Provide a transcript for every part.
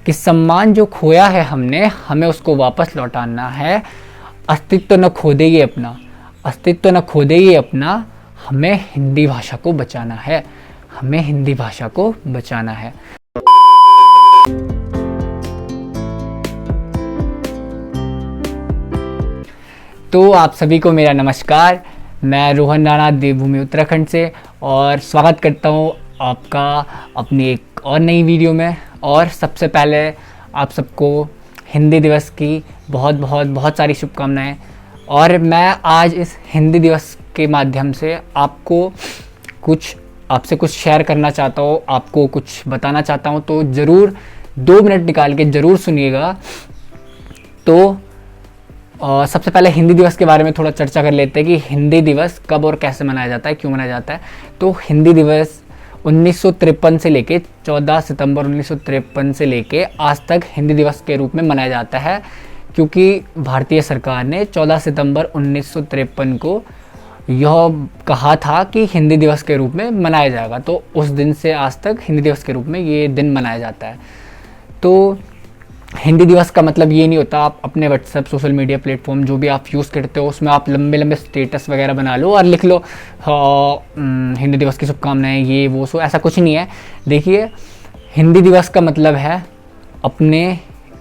कि सम्मान जो खोया है हमने, हमें उसको वापस लौटाना है। अस्तित्व न खोदे ये अपना, अस्तित्व न खोदे ये अपना, हमें हिंदी भाषा को बचाना है, हमें हिंदी भाषा को बचाना है। तो आप सभी को मेरा नमस्कार। मैं रोहन राणा देवभूमि उत्तराखंड से और स्वागत करता हूँ आपका अपनी एक और नई वीडियो में। और सबसे पहले आप सबको हिंदी दिवस की बहुत सारी शुभकामनाएं। और मैं आज इस हिंदी दिवस के माध्यम से आपसे कुछ शेयर करना चाहता हूँ, आपको कुछ बताना चाहता हूँ। तो ज़रूर 2 मिनट निकाल के ज़रूर सुनिएगा। तो सबसे पहले हिंदी दिवस के बारे में थोड़ा चर्चा कर लेते हैं कि हिंदी दिवस कब और कैसे मनाया जाता है, क्यों मनाया जाता है। तो हिंदी दिवस 1953 से लेके 14 सितंबर 1953 से लेके आज तक हिंदी दिवस के रूप में मनाया जाता है, क्योंकि भारतीय सरकार ने 14 सितंबर 1953 को यह कहा था कि हिंदी दिवस के रूप में मनाया जाएगा। तो उस दिन से आज तक हिंदी दिवस के रूप में ये दिन मनाया जाता है। तो हिंदी दिवस का मतलब ये नहीं होता आप अपने व्हाट्सएप सोशल मीडिया प्लेटफॉर्म जो भी आप यूज़ करते हो उसमें आप लंबे स्टेटस वगैरह बना लो और लिख लो हिंदी दिवस की शुभकामनाएं, ये वो सो, ऐसा कुछ नहीं है। देखिए, हिंदी दिवस का मतलब है अपने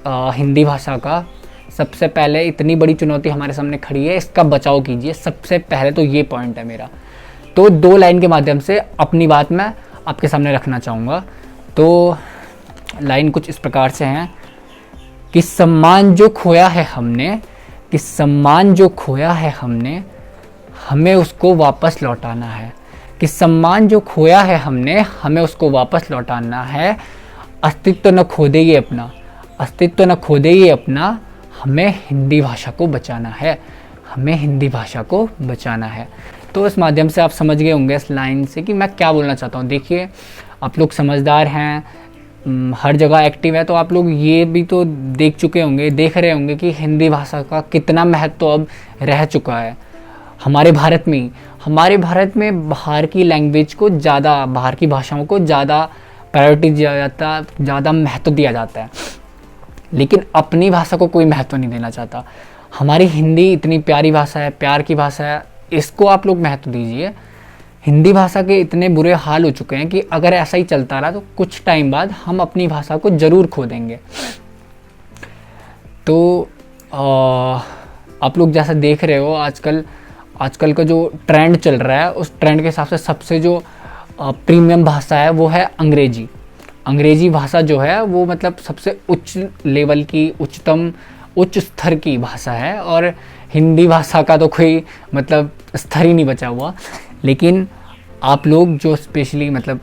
हिंदी भाषा का सबसे पहले इतनी बड़ी चुनौती हमारे सामने खड़ी है, इसका बचाव कीजिए। सबसे पहले तो ये पॉइंट है मेरा। तो 2 लाइन के माध्यम से अपनी बात मैं आपके सामने रखना चाहूँगा। तो लाइन कुछ इस प्रकार से हैं कि सम्मान जो खोया है हमने, कि सम्मान जो खोया है हमने, हमें उसको वापस लौटाना है। कि सम्मान जो खोया है हमने, हमें उसको वापस लौटाना है। अस्तित्व न खोदे ये अपना, अस्तित्व न खोदे ये अपना, हमें हिंदी भाषा को बचाना है, हमें हिंदी भाषा को बचाना है। तो इस माध्यम से आप समझ गए होंगे इस लाइन से कि मैं क्या बोलना चाहता हूँ। देखिए, आप लोग समझदार हैं, हर जगह एक्टिव है, तो आप लोग ये भी तो देख रहे होंगे कि हिंदी भाषा का कितना महत्व अब रह चुका है हमारे भारत में। हमारे भारत में बाहर की लैंग्वेज को ज़्यादा, बाहर की भाषाओं को ज़्यादा प्रायोरिटी दिया जाता है, ज़्यादा महत्व दिया जाता है, लेकिन अपनी भाषा को कोई महत्व नहीं देना चाहता। हमारी हिंदी इतनी प्यारी भाषा है, प्यार की भाषा है, इसको आप लोग महत्व दीजिए। हिंदी भाषा के इतने बुरे हाल हो चुके हैं कि अगर ऐसा ही चलता रहा तो कुछ टाइम बाद हम अपनी भाषा को ज़रूर खो देंगे। तो आप लोग जैसा देख रहे हो आजकल का जो ट्रेंड चल रहा है, उस ट्रेंड के हिसाब से सबसे जो प्रीमियम भाषा है वो है अंग्रेजी। अंग्रेजी भाषा जो है वो मतलब सबसे उच्च लेवल की, उच्च स्तर की भाषा है। और हिंदी भाषा का तो कोई मतलब स्तर ही नहीं बचा हुआ। लेकिन आप लोग जो स्पेशली मतलब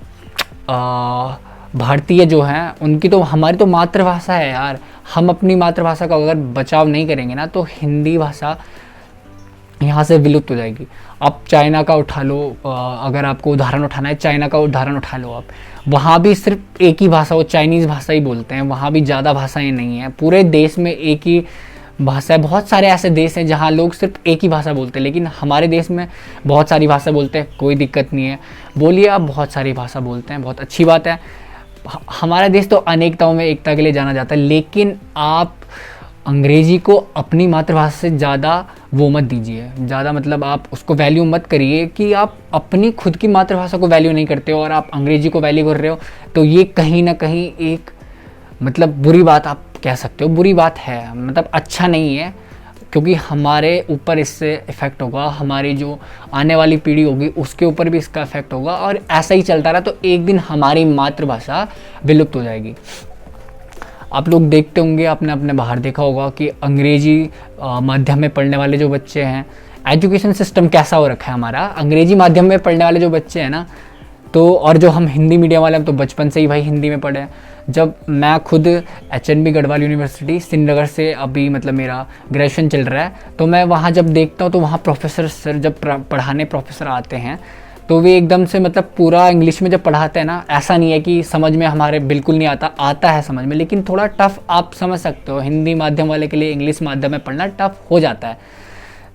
भारतीय जो हैं, उनकी तो, हमारी तो मातृभाषा है यार। हम अपनी मातृभाषा का अगर बचाव नहीं करेंगे ना तो हिंदी भाषा यहाँ से विलुप्त हो जाएगी। आप चाइना का उठा लो, अगर आपको उदाहरण उठाना है, चाइना का उदाहरण उठा लो आप। वहाँ भी सिर्फ एक ही भाषा, वो चाइनीज़ भाषा ही बोलते हैं। वहाँ भी ज़्यादा भाषाएं नहीं हैं, पूरे देश में एक ही भाषा है। बहुत सारे ऐसे देश हैं जहाँ लोग सिर्फ एक ही भाषा बोलते हैं, लेकिन हमारे देश में बहुत सारी भाषा बोलते हैं, कोई दिक्कत नहीं है। बोलिए, आप बहुत सारी भाषा बोलते हैं, बहुत अच्छी बात है। हमारा देश तो अनेकताओं में एकता के लिए जाना जाता है, लेकिन आप अंग्रेजी को अपनी मातृभाषा से ज़्यादा वो मत दीजिए, ज़्यादा मतलब आप उसको वैल्यू मत करिए कि आप अपनी खुद की मातृभाषा को वैल्यू नहीं करते हो और आप अंग्रेजी को वैल्यू कर रहे हो। तो ये कहीं ना कहीं एक मतलब बुरी बात आप कह सकते हो, बुरी बात है, मतलब अच्छा नहीं है, क्योंकि हमारे ऊपर इससे इफ़ेक्ट होगा, हमारी जो आने वाली पीढ़ी होगी उसके ऊपर भी इसका इफ़ेक्ट होगा। और ऐसा ही चलता रहा तो एक दिन हमारी मातृभाषा विलुप्त हो जाएगी। आप लोग देखते होंगे, आपने अपने बाहर देखा होगा कि अंग्रेजी माध्यम में पढ़ने वाले जो बच्चे हैं, एजुकेशन सिस्टम कैसा हो रखा है हमारा। अंग्रेजी माध्यम में पढ़ने वाले जो बच्चे हैं ना, तो और जो हम हिंदी मीडियम वाले हैं, तो बचपन से ही भाई हिंदी में पढ़े हैं। जब मैं खुद HNB गढ़वाल यूनिवर्सिटी श्रीनगर से अभी मतलब मेरा ग्रेजुएशन चल रहा है, तो मैं वहाँ जब देखता हूँ तो वहाँ प्रोफेसर सर जब पढ़ाने प्रोफेसर आते हैं तो वे एकदम से मतलब पूरा इंग्लिश में जब पढ़ाते हैं ना, ऐसा नहीं है कि समझ में हमारे बिल्कुल नहीं आता है समझ में, लेकिन थोड़ा टफ आप समझ सकते हो। हिंदी माध्यम वाले के लिए इंग्लिश माध्यम में पढ़ना टफ हो जाता है।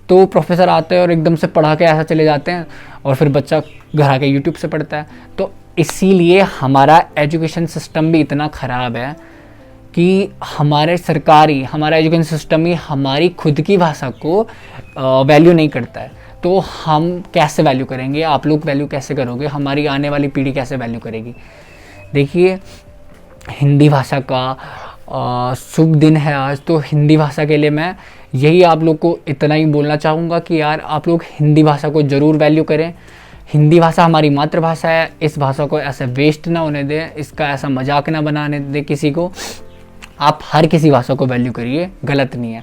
तो प्रोफेसर आते हैं और एकदम से पढ़ा के ऐसा चले जाते हैं और फिर बच्चा घर आके यूट्यूब से पढ़ता है। तो इसीलिए हमारा एजुकेशन सिस्टम भी इतना ख़राब है कि हमारे सरकारी, हमारा एजुकेशन सिस्टम ही हमारी खुद की भाषा को वैल्यू नहीं करता है, तो हम कैसे वैल्यू करेंगे? आप लोग वैल्यू कैसे करोगे? हमारी आने वाली पीढ़ी कैसे वैल्यू करेगी? देखिए, हिंदी भाषा का शुभ दिन है आज, तो हिंदी भाषा के लिए मैं यही आप लोग को इतना ही बोलना चाहूँगा कि यार आप लोग हिंदी भाषा को ज़रूर वैल्यू करें। हिंदी भाषा हमारी मातृभाषा है, इस भाषा को ऐसे वेस्ट ना होने दें, इसका ऐसा मजाक ना बनाने दें किसी को। आप हर किसी भाषा को वैल्यू करिए, गलत नहीं है,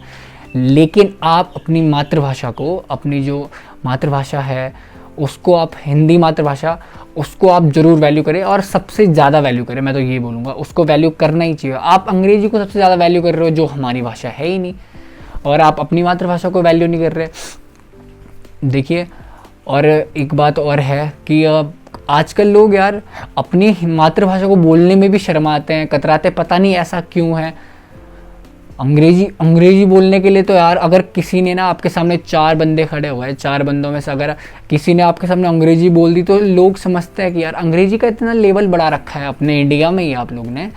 लेकिन आप अपनी मातृभाषा को, अपनी जो मातृभाषा है उसको, आप हिंदी मातृभाषा, उसको आप ज़रूर वैल्यू करें और सबसे ज़्यादा वैल्यू करें। मैं तो ये बोलूँगा, उसको वैल्यू करना ही चाहिए। आप अंग्रेजी को सबसे ज़्यादा वैल्यू कर रहे हो जो हमारी भाषा है ही नहीं, और आप अपनी मातृभाषा को वैल्यू नहीं कर रहे। देखिए, और एक बात और है कि आजकल लोग यार अपनी मातृभाषा को बोलने में भी शर्माते हैं, कतराते, पता नहीं ऐसा क्यों है। अंग्रेजी बोलने के लिए तो यार, अगर किसी ने ना आपके सामने 4 बंदे खड़े हुए हैं, 4 बंदों में से अगर किसी ने आपके सामने अंग्रेजी बोल दी तो लोग समझते हैं कि यार अंग्रेजी का इतना लेवल बढ़ा रखा है अपने इंडिया में ही आप लोग ने,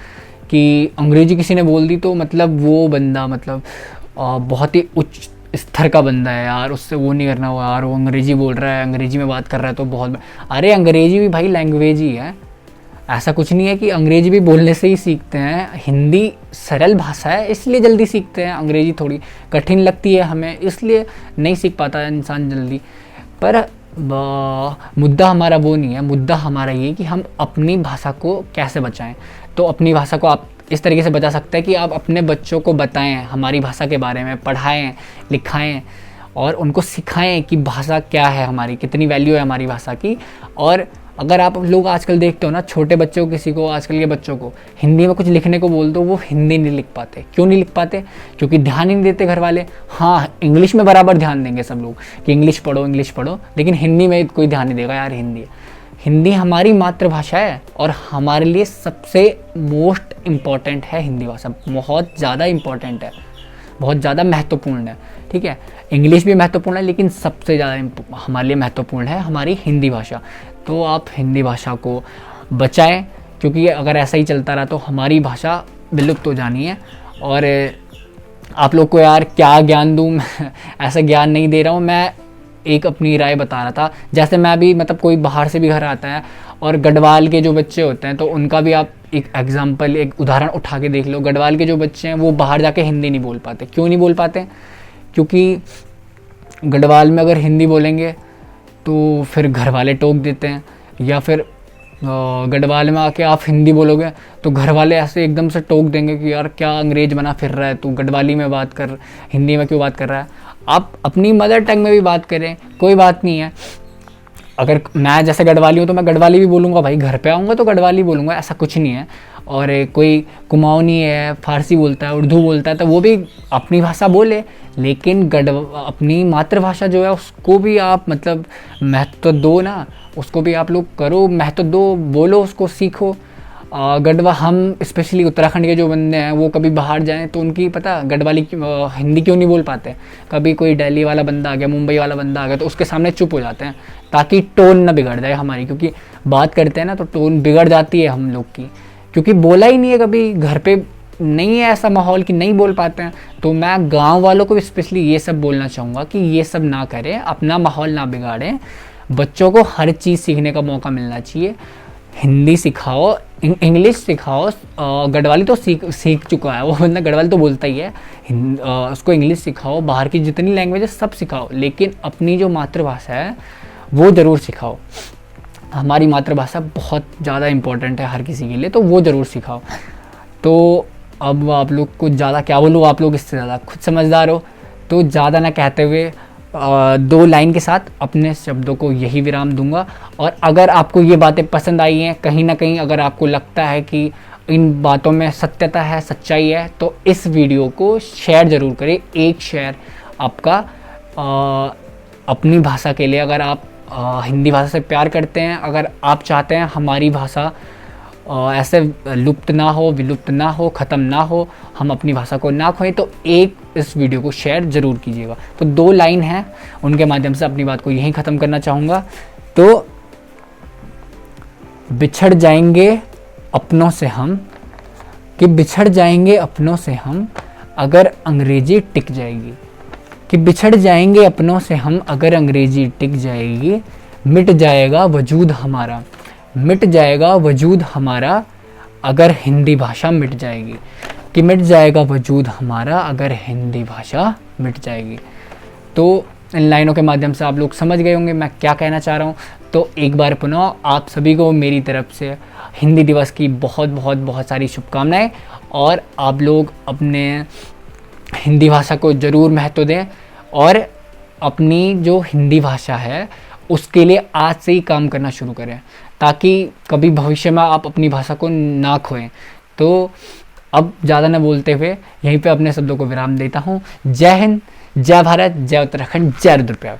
कि अंग्रेजी किसी ने बोल दी तो मतलब वो बंदा मतलब बहुत ही उच्च स्तर का बंदा है यार, उससे वो नहीं करना हुआ यार, वो अंग्रेजी बोल रहा है, अंग्रेजी में बात कर रहा है तो बहुत। अरे अंग्रेजी भी भाई लैंग्वेज ही है, ऐसा कुछ नहीं है कि अंग्रेजी भी बोलने से ही सीखते हैं। हिंदी सरल भाषा है इसलिए जल्दी सीखते हैं, अंग्रेजी थोड़ी कठिन लगती है हमें, इसलिए नहीं सीख पाता है इंसान जल्दी। पर मुद्दा हमारा वो नहीं है, मुद्दा हमारा ये कि हम अपनी भाषा को कैसे बचाएं। तो अपनी भाषा को आप इस तरीके से बचा सकते हैं कि आप अपने बच्चों को बताएं हमारी भाषा के बारे में, पढ़ाएं, लिखाएं और उनको सिखाएं कि भाषा क्या है हमारी, कितनी वैल्यू है हमारी भाषा की। और अगर आप लोग आजकल देखते हो ना, छोटे बच्चों को, किसी को, आजकल के बच्चों को हिंदी में कुछ लिखने को बोल दो, वो हिंदी नहीं लिख पाते। क्यों नहीं लिख पाते? क्योंकि ध्यान ही नहीं देते घर वाले। हाँ, इंग्लिश में बराबर ध्यान देंगे सब लोग कि इंग्लिश पढ़ो, लेकिन हिंदी में कोई ध्यान नहीं देगा। यार हिंदी हमारी मातृभाषा है और हमारे लिए सबसे मोस्ट इम्पॉर्टेंट है हिंदी भाषा, बहुत ज़्यादा इम्पॉर्टेंट है, बहुत ज़्यादा महत्वपूर्ण है। ठीक है, इंग्लिश भी महत्वपूर्ण है, लेकिन सबसे ज़्यादा हमारे लिए महत्वपूर्ण है हमारी हिंदी भाषा। तो आप हिंदी भाषा को बचाएं, क्योंकि अगर ऐसा ही चलता रहा तो हमारी भाषा विलुप्त हो जानी है। और आप लोग को यार क्या ज्ञान दूँ, ऐसा ज्ञान नहीं दे रहा हूँ, मैं एक अपनी राय बता रहा था। जैसे मैं भी, मतलब कोई बाहर से भी घर आता है और गढ़वाल के जो बच्चे होते हैं, तो उनका भी आप एक एग्जाम्पल, एक उदाहरण उठा के देख लो। गढ़वाल के जो बच्चे हैं वो बाहर जाके हिंदी नहीं बोल पाते। क्यों नहीं बोल पाते? क्योंकि गढ़वाल में अगर हिंदी बोलेंगे तो फिर घर वाले टोक देते हैं, या फिर गढ़वाल में आके आप हिंदी बोलोगे तो घर वाले ऐसे एकदम से टोक देंगे कि यार क्या अंग्रेज बना फिर रहा है तू, गढ़वाली में बात कर, हिंदी में क्यों बात कर रहा है। आप अपनी मदर टंग में भी बात करें, कोई बात नहीं है। अगर मैं जैसे गढ़वाली हूँ तो मैं गढ़वाली भी बोलूँगा भाई, घर पे आऊँगा तो गढ़वाली बोलूँगा, ऐसा कुछ नहीं है। और कोई कुमाऊनी है, फारसी बोलता है, उर्दू बोलता है, तो वो भी अपनी भाषा बोले, लेकिन अपनी मातृभाषा जो है उसको भी आप मतलब महत्व दो ना, उसको भी आप लोग करो, महत्व दो, बोलो, उसको सीखो। गढ़वा, हम स्पेशली उत्तराखंड के जो बंदे हैं वो कभी बाहर जाएं तो उनकी पता गढ़वाली हिंदी क्यों नहीं बोल पाते। कभी कोई दिल्ली वाला बंदा आ गया, मुंबई वाला बंदा आ गया, तो उसके सामने चुप हो जाते हैं ताकि टोन ना बिगड़ जाए हमारी, क्योंकि बात करते हैं ना तो टोन बिगड़ जाती है हम लोग की, क्योंकि बोला ही नहीं है कभी, घर पे नहीं है ऐसा माहौल कि नहीं बोल पाते हैं। तो मैं गाँव वालों को स्पेशली ये सब बोलना चाहूँगा कि ये सब ना करें, अपना माहौल ना बिगाड़ें, बच्चों को हर चीज़ सीखने का मौका मिलना चाहिए। हिंदी सिखाओ, इंग्लिश सिखाओ, गढ़वाली तो सीख चुका है वो बंदा, गढ़वाली तो बोलता ही है, उसको इंग्लिश सिखाओ, बाहर की जितनी लैंग्वेज है सब सिखाओ, लेकिन अपनी जो मातृभाषा है वो ज़रूर सिखाओ। हमारी मातृभाषा बहुत ज़्यादा इम्पोर्टेंट है हर किसी के लिए, तो वो ज़रूर सिखाओ। तो अब आप लोग को ज़्यादा क्या बोलूँ, आप लोग इससे ज़्यादा खुद समझदार हो, तो ज़्यादा ना कहते हुए 2 लाइन के साथ अपने शब्दों को यही विराम दूंगा। और अगर आपको ये बातें पसंद आई हैं, कहीं ना कहीं अगर आपको लगता है कि इन बातों में सत्यता है, सच्चाई है, तो इस वीडियो को शेयर ज़रूर करें। एक शेयर आपका अपनी भाषा के लिए, अगर आप हिंदी भाषा से प्यार करते हैं, अगर आप चाहते हैं हमारी भाषा ऐसे लुप्त ना हो, विलुप्त ना हो, ख़त्म ना हो, हम अपनी भाषा को ना खोएं, तो एक इस वीडियो को शेयर ज़रूर कीजिएगा। तो 2 लाइन हैं, उनके माध्यम से अपनी बात को यहीं ख़त्म करना चाहूँगा। तो बिछड़ जाएंगे अपनों से हम, कि बिछड़ जाएंगे अपनों से हम अगर अंग्रेजी टिक जाएगी, कि बिछड़ जाएंगे अपनों से हम अगर अंग्रेजी टिक जाएगी, मिट जाएगा वजूद हमारा, मिट जाएगा वजूद हमारा अगर हिंदी भाषा मिट जाएगी, कि मिट जाएगा वजूद हमारा अगर हिंदी भाषा मिट जाएगी। तो इन लाइनों के माध्यम से आप लोग समझ गए होंगे मैं क्या कहना चाह रहा हूँ। तो एक बार पुनः आप सभी को मेरी तरफ से हिंदी दिवस की बहुत बहुत बहुत सारी शुभकामनाएं, और आप लोग अपने हिंदी भाषा को ज़रूर महत्व दें और अपनी जो हिंदी भाषा है उसके लिए आज से ही काम करना शुरू करें, ताकि कभी भविष्य में आप अपनी भाषा को ना खोएं। तो अब ज़्यादा न बोलते हुए यहीं पे अपने शब्दों को विराम देता हूँ। जय हिंद, जय भारत, जय उत्तराखंड, जय रुद्रप्रयाग।